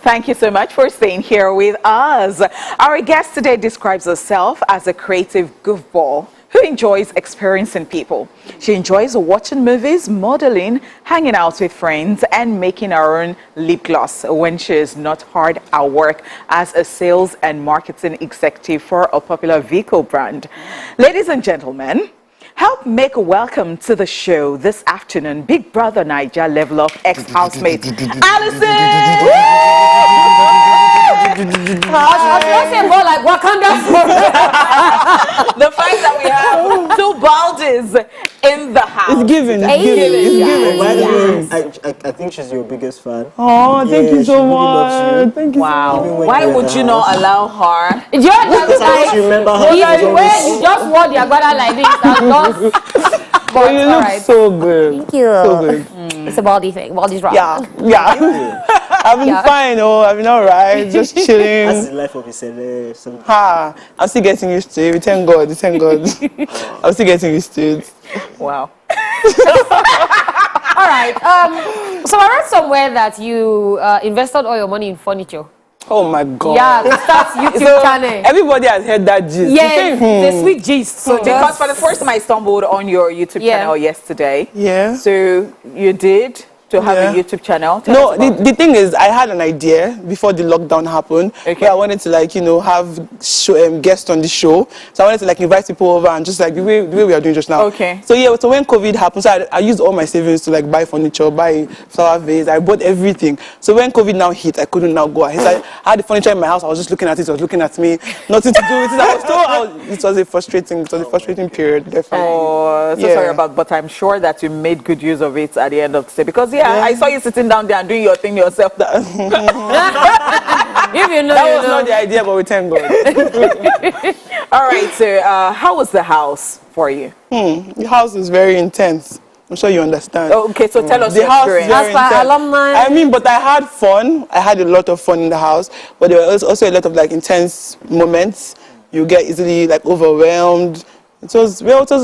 Thank you so much for staying here with us. Our guest today describes herself as a creative goofball who enjoys experiencing people. She enjoys watching movies, modeling, hanging out with friends, and making her own lip gloss when she is not hard at work as a sales and marketing executive for a popular vehicle brand. Ladies and gentlemen, help make a welcome to the show this afternoon, Big Brother Niger level up ex-housemate, Allyson! Like Wakanda. The fact that we have two baldies in the house. It's given. By the way, I think she's your biggest fan. Oh, thank you so really much. Thank you. Wow. So much. Why would you not allow her? You just like, You remember how you just wore the agbada like this and just. But you look so good. Thank you. So good. It's a baldy thing. Baldy's wrong. Yeah. I've been fine, I've been alright, just chilling. That's the life of a celeb. I'm still getting used to it. Thank God. I'm still getting used to it. Wow. All right. So I read somewhere that you invested all your money in furniture. Oh my God. Yeah, to start YouTube channel. Everybody has heard that gist. Yeah, the sweet gist. So Because for the first time I stumbled on your YouTube channel yesterday. Yeah. So you did to have a YouTube channel? No, the thing is, I had an idea before the lockdown happened. Okay. Where I wanted to, have guests on the show. So I wanted to, invite people over and just, the way we are doing just now. Okay. So, so when COVID happened, so I used all my savings to, buy furniture, buy flower vase. I bought everything. So when COVID now hit, I couldn't now go ahead. So I had the furniture in my house. I was just looking at it. It was looking at me. Nothing to do with it. It was a frustrating period, definitely. Oh, so sorry about, but I'm sure that you made good use of it at the end of the day. Because, I saw you sitting down there and doing your thing yourself. If you know, that was not the idea, but we thank God. All right, so how was the house for you? The house is very intense. I'm sure you understand. Oh, okay, so tell us the your house experience. is very As per intense. alumni. But I had fun. I had a lot of fun in the house, but there was also a lot of intense moments. You get easily overwhelmed. It was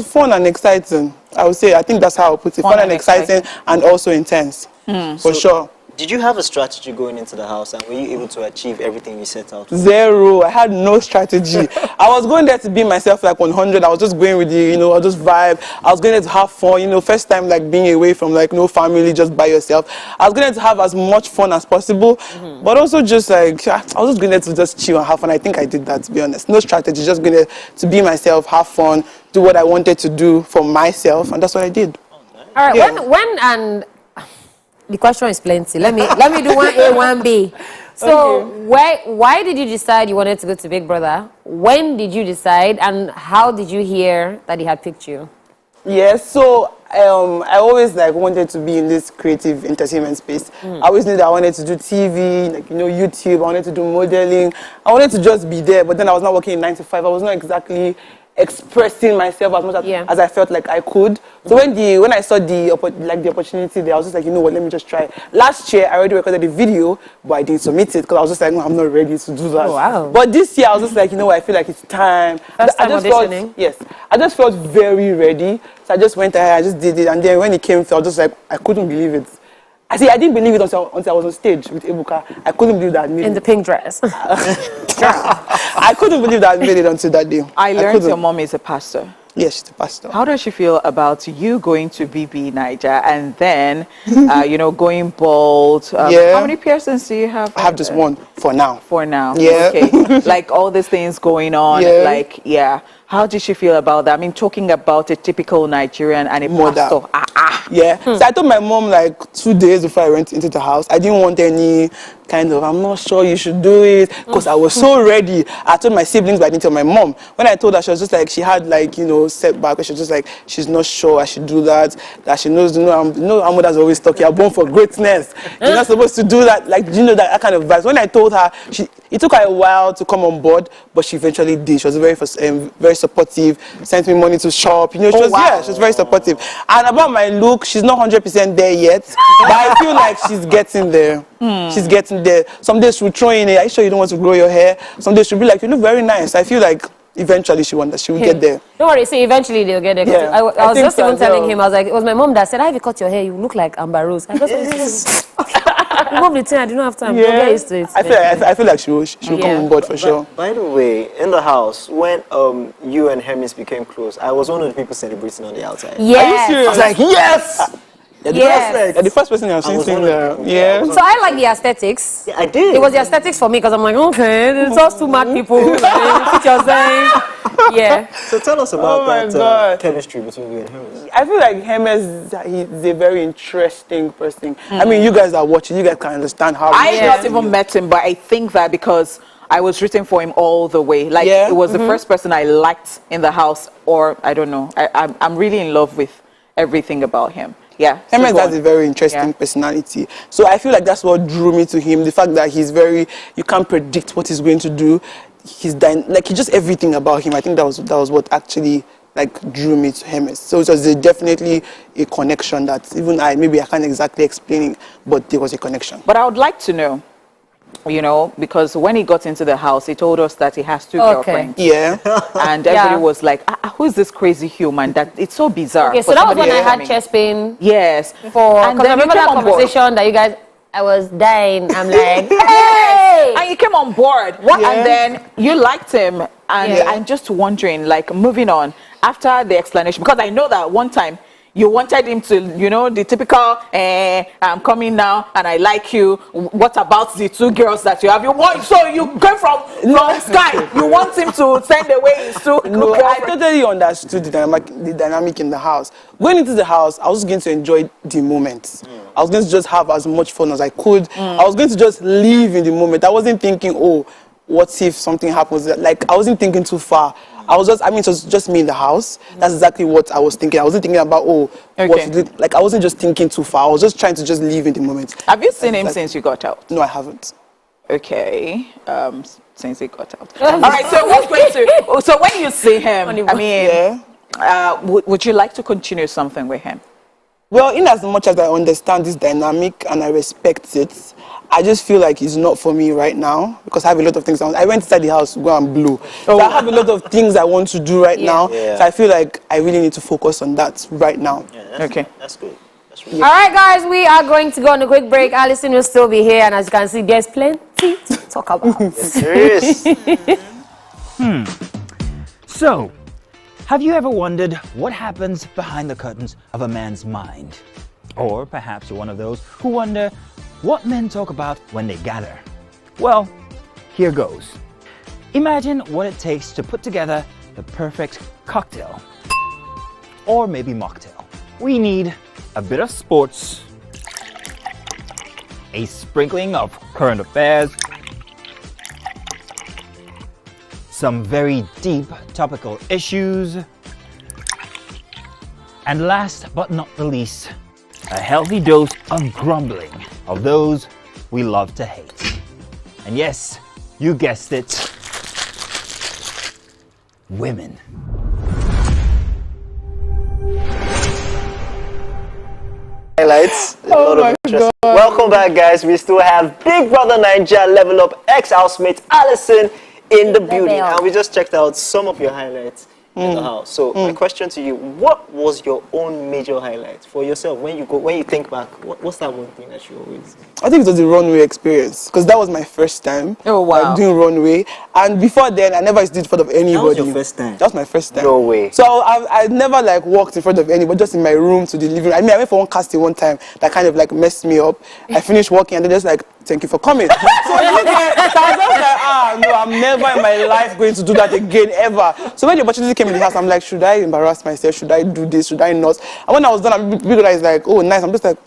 fun and exciting. I would say, I think that's how I put it. Fun and exciting and also intense. For sure. Did you have a strategy going into the house, and were you able to achieve everything you set out? Zero. I had no strategy. I was going there to be myself 100. I was just going with the, I just vibe. I was going there to have fun, first time being away from no family, just by yourself. I was going there to have as much fun as possible, but also just I was just going there to just chill and have fun. I think I did that, to be honest. No strategy, just going there to be myself, have fun, do what I wanted to do for myself, and that's what I did. All right. When and the question is plenty. Let me do 1A, 1B. So why did you decide you wanted to go to Big Brother? When did you decide, and how did you hear that he had picked you? Yes, so I always wanted to be in this creative entertainment space. I always knew that I wanted to do TV, YouTube. I wanted to do modeling. I wanted to just be there, but then I was not working in 9 to 5. I was not exactly expressing myself as much as I felt like I could. So when I saw the opportunity there, I was just you know what, let me just try. Last year I already recorded a video, but I didn't submit it because I was just no, I'm not ready to do that. Oh, wow. But this year I was just you know what, I feel like it's time. First time auditioning? I just felt very ready. So I just went ahead, I just did it, and then when it came through, I was just I couldn't believe it. I didn't believe it until I was on stage with Ebuka. I couldn't believe that I made it. In the pink dress. I couldn't believe that I made it until that day. I learned your mom is a pastor. Yes, she's a pastor. How does she feel about you going to BB Niger and then, going bald? How many piercings do you have? I have just one for now. For now? Yeah. Okay. All these things going on. Yeah. How did she feel about that? I mean, talking about a typical Nigerian and a pastor. Yeah. So I told my mom 2 days before I went into the house. I didn't want any kind of, I'm not sure you should do it, because I was so ready. I told my siblings, but I didn't tell my mom. When I told her, she was just she had setback. She was just she's not sure I should do that. That she knows, our mother's always talking, you're born for greatness. You're not supposed to do that. That kind of vibes. When I told her, it took her a while to come on board, but she eventually did. She was very supportive, sent me money to shop. She was very supportive. And about my look, she's not 100% there yet, but I feel like she's getting there. She's getting there. Some days she'll throw in, are you sure you don't want to grow your hair? Some days she'll be you look very nice. I feel like eventually she will get there. Don't worry, see, eventually they'll get there. 'Cause Yeah, I was think just so even as telling well. him, I was like, it was my mom that said, "Have you cut your hair? You look like Amber Rose." I just remove the thing. I didn't have time. Don't get used to it. I feel like she will come on board for sure. By the way, in the house, when you and Hermes became close, I was one of the people celebrating on the outside. Yes. Are you serious? I was like, yes! You're the first person I've seen sing there. Yeah. So I like the aesthetics. Yeah, I did. It was the aesthetics for me because I'm like, okay, it's just two mad people. What you're saying. Yeah. So tell us about God. that chemistry between you and Hermes. I feel like Hermes, he's a very interesting person. I mean, you guys are watching, you guys can understand how I not even met him, but I think that because I was rooting for him all the way. Like, it was the first person I liked in the house, or I don't know. I'm really in love with everything about him. Yeah. Hermes has a very interesting personality. So I feel like that's what drew me to him. The fact that you can't predict what he's going to do. He just everything about him. I think that was what actually drew me to Hermes. So it was definitely a connection that even I can't exactly explain it, but there was a connection. But I would like to know, because when he got into the house, he told us that he has two girlfriends. Yeah. And everybody was like, who is this crazy human? That it's so bizarre. Okay, so that was when I had chest pain. Yes. Because I remember that conversation that you guys, I was dying. I'm like, hey! And you came on board. And then you liked him. And I'm just wondering, moving on, after the explanation, because I know that one time you wanted him to, the typical, I'm coming now and I like you. What about the two girls that you have? So you came from Sky. You want him to send away his two No, I girlfriends. totally understood the dynamic in the house. Going into the house, I was going to enjoy the moment. I was going to just have as much fun as I could. I was going to just live in the moment. I wasn't thinking, what if something happens? I wasn't thinking too far. it was just me in the house. That's exactly what I was thinking. I wasn't thinking about, what to do. I wasn't just thinking too far. I was just trying to just live in the moment. Have you seen him since you got out? No, I haven't. Okay. Since he got out. All right, so when you see him, would you like to continue something with him? Well, in as much as I understand this dynamic and I respect it, I just feel like it's not for me right now because I have a lot of things. I went inside the house to go and blow. So I have a lot of things I want to do right now. Yeah. So I feel like I really need to focus on that right now. Yeah, that's good. That's really All right, guys, we are going to go on a quick break. Allyson will still be here, and as you can see, there's plenty to talk about. Yes, there is. So, have you ever wondered what happens behind the curtains of a man's mind? Or perhaps you're one of those who wonder what men talk about when they gather. Well, here goes. Imagine what it takes to put together the perfect cocktail. Or maybe mocktail. We need a bit of sports, a sprinkling of current affairs, some very deep topical issues, and last but not the least, a healthy dose of grumbling of those we love to hate. And yes, you guessed it, women. Highlights. Welcome back, guys. We still have Big Brother Naija Level Up ex-housemate Allyson in the building, and we just checked out some of your highlights in the house. So my question to you: what was your own major highlight for yourself when you think back? What's that one thing that you always? I think it was the runway experience because that was my first time. Oh wow! Doing runway, and before then I never did in front of anybody. That was your first time. That was my first time. No way. So I never walked in front of anybody, just in my room to the living room. I mean, I went for one casting one time that kind of messed me up. I finished working and they just thank you for coming. So I was just no, I'm never in my life going to do that again ever. So when the opportunity came in the house, I'm like, should I embarrass myself? Should I do this? Should I not? And when I was done, Big Brother is like, oh nice. I'm just like,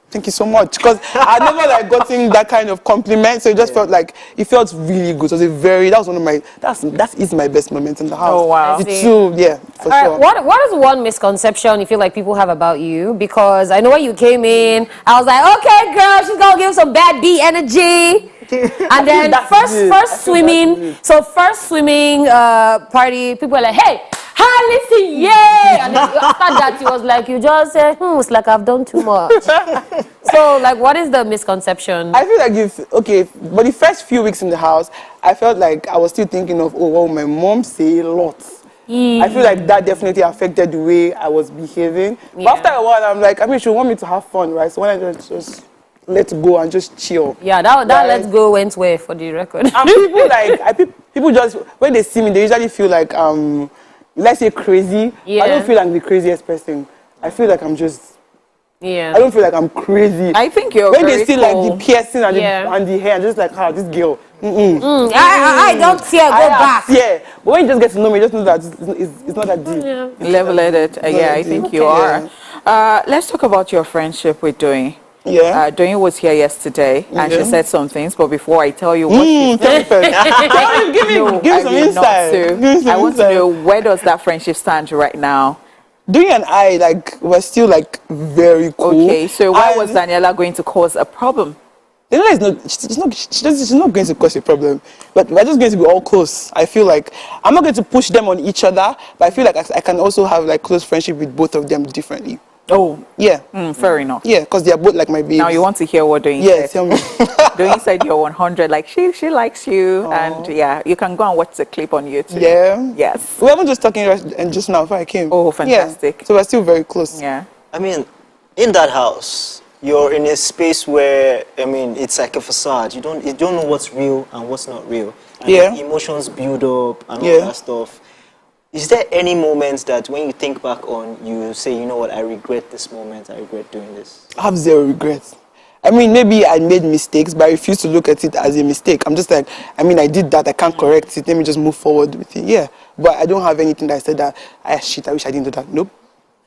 thank you so much, because I never gotten that kind of compliment. So it just felt like it felt really good. So that was one of my that is my best moment in the house. Oh wow! For sure. What is one misconception you feel like people have about you? Because I know when you came in, I was like, okay, girl, she's gonna give some bad B energy. And then first swimming party, people were like, hey, Allyson, yeah! And then after that, he was like, you just said, it's like I've done too much. So, like, what is the misconception? I feel like okay, but the first few weeks in the house, I felt like I was still thinking of, oh, well, my mom say a lot. I feel like that definitely affected the way I was behaving. Yeah. But after a while, I'm like, I mean, she want me to have fun, right? So when I just let go and just chill. Yeah, that let's go went where for the record. And people people just, when they see me, they usually feel like, let's say crazy. Yeah. I don't feel like the craziest person. I feel like I'm just, Yeah. I don't feel like I'm crazy. I think you're when very they see cool. like the piercing and, Yeah. the hair, I'm just like, this girl. I don't care, go back. Yeah, but when you just get to know me, just know that it's not that deep. Yeah. Level-headed. Yeah, I think you are. Let's talk about your friendship with Doyin. Yeah. Doyin was here yesterday, and she Yeah. said some things. But before I tell you what she said, give me I some will not insight. to. Give me some I want to insight. know, where does that friendship stand right now? Doyin and I, like, were still like very cool. Okay, so why And was Daniela going to cause a problem? Daniela she's not going to cause a problem, but we're just going to be all close. I feel like I'm not going to push them on each other, but I feel like I can also have like close friendship with both of them differently. Oh, Yeah, fair enough. yeah, because they are both like my babies. Now you want to hear what Doyin Yeah, said. tell me. Doyin said you're 100. Like she likes you, and yeah, you can go and watch the clip on YouTube. Yeah. Yes. We haven't just talking and just now before I came. Oh, fantastic. Yeah. So we're still very close. Yeah. I mean, in that house, you're in a space where, I mean, it's like a facade. You don't know what's real and what's not real. And Yeah. the emotions build up and all Yeah. that stuff. Is there any moments that when you think back on, you say, you know what, I regret this moment, I regret doing this? I have zero regrets. I mean, maybe I made mistakes, but I refuse to look at it as a mistake. I'm just like, I mean, I did that, I can't correct it, let me just move forward with it. Yeah, but I don't have anything that I said that, shit, I wish I didn't do that. Nope.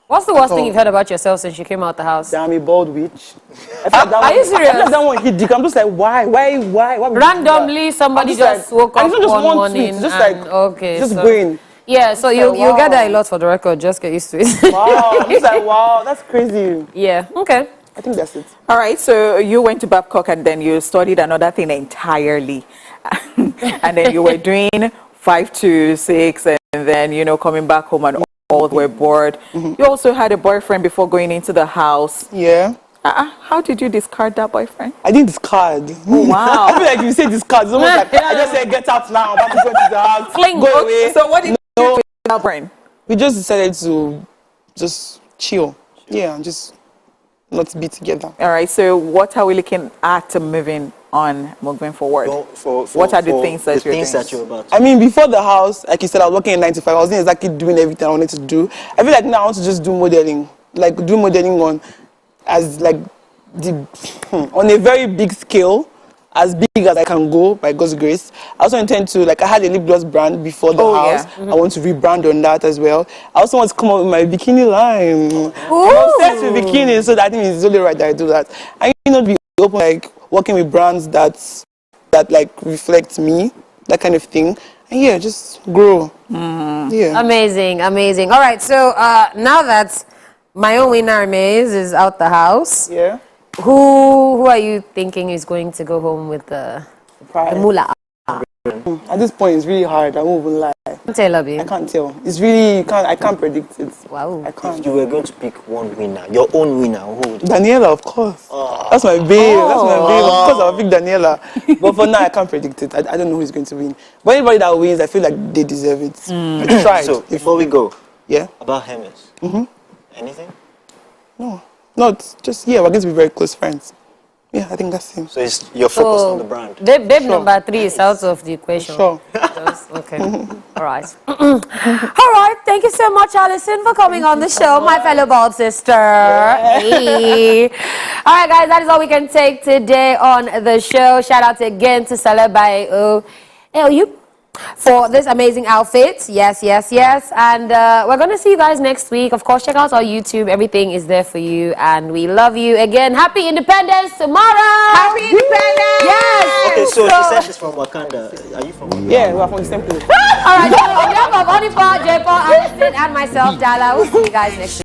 What's the worst thing you've heard about yourself since you came out the house? I'm a bald witch. I feel like that Are you one- serious? I feel like that one hit dick. I'm just like, why would you do that? Randomly, somebody I'm just like- woke and up it's not just one one tweet, morning. it's just and, like, okay, just so- going. Yeah, so you Wow. get that a lot for the record. Just get used to it. Wow, I'm just like, wow, that's crazy. Yeah. Okay. I think that's it. All right. So you went to Babcock, and then you studied another thing entirely, and then you were doing 5 to 6, and then coming back home and all were bored. You also had a boyfriend before going into the house. Yeah. How did you discard that boyfriend? I didn't discard. Wow. I feel like if you say discard, it's almost like I just said get out now. I'm about to go to the house. Fling. Go away. So what did you do with that boyfriend? We just decided to just chill. Yeah, and just not be together. All right. So what are we looking at moving forward? What are the things that you're about? I mean, before the house, like you said, I was working in 9 to 5. I wasn't exactly doing everything I wanted to do. I feel like now I want to just do modeling. Like do modeling on on a very big scale, as big as I can go by God's grace. I also intend to, like, I had a lip gloss brand before the house. Yeah. I want to rebrand on that as well. I also want to come up with my bikini line. I'm obsessed with bikini, so I think it's only right that I do that. And be open, like working with brands that like reflect me, that kind of thing. And yeah, just grow. Yeah. Amazing. All right. So now that my own winner Maze is out the house, Yeah. who are you thinking is going to go home with the moolah? At this point, it's really hard. I won't even lie. Tell Abi. I can't tell. It's really, I can't predict it. Wow. I can't. If you were going to pick one winner, your own winner, who would it be? Daniela, of course. That's my babe. That's my babe. Of course, I'll pick Daniela. But for now, I can't predict it. I don't know who's going to win. But anybody that wins, I feel like they deserve it. I tried. So, before we go, Yeah? about Hermes, anything? No. Not just, yeah, we're going to be very close friends. Yeah, I think that's him. So it's your focus on the brand. Babe number 3 is out of the equation. Sure. Okay. All right. All right. Thank you so much, Allyson, for coming on the show, my fellow bald sister. Hey. All right, guys, that is all we can take today on the show. Shout out again to Celebi LU for this amazing outfit. Yes. And we're going to see you guys next week. Of course, check out our YouTube. Everything is there for you. And we love you. Again, happy Independence tomorrow. Happy Independence! Yes. Okay, so she said she's from Wakanda. Are you from Wakanda? Yeah, we're from the same place. All right. So on behalf of Onipa, J-Paul, Allyson, and myself, Dala, we'll see you guys next week.